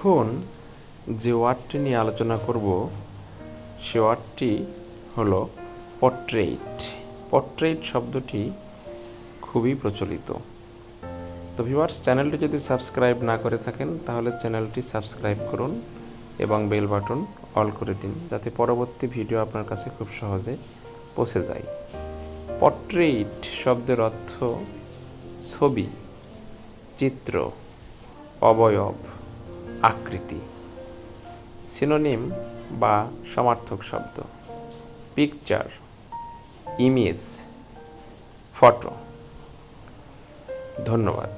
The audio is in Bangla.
এখন যে ওয়ার্ডটি নিয়ে আলোচনা করব সে ওয়ার্ডটি হলো পোর্ট্রেইট। পোর্ট্রেইট শব্দটি খুবই প্রচলিত। তো ভিউয়ার্স, চ্যানেলটি যদি সাবস্ক্রাইব না করে থাকেন তাহলে চ্যানেলটি সাবস্ক্রাইব করুন এবং বেল বাটন অল করে দিন, যাতে পরবর্তী ভিডিও আপনার কাছে খুব সহজে পৌঁছে যায়। পোর্ট্রেইট শব্দের অর্থ ছবি, চিত্র, অবয়ব, আকৃতি। সিনোনিম বা সমার্থক শব্দ: পিকচার, ইমেজ, ফটো। ধন্যবাদ।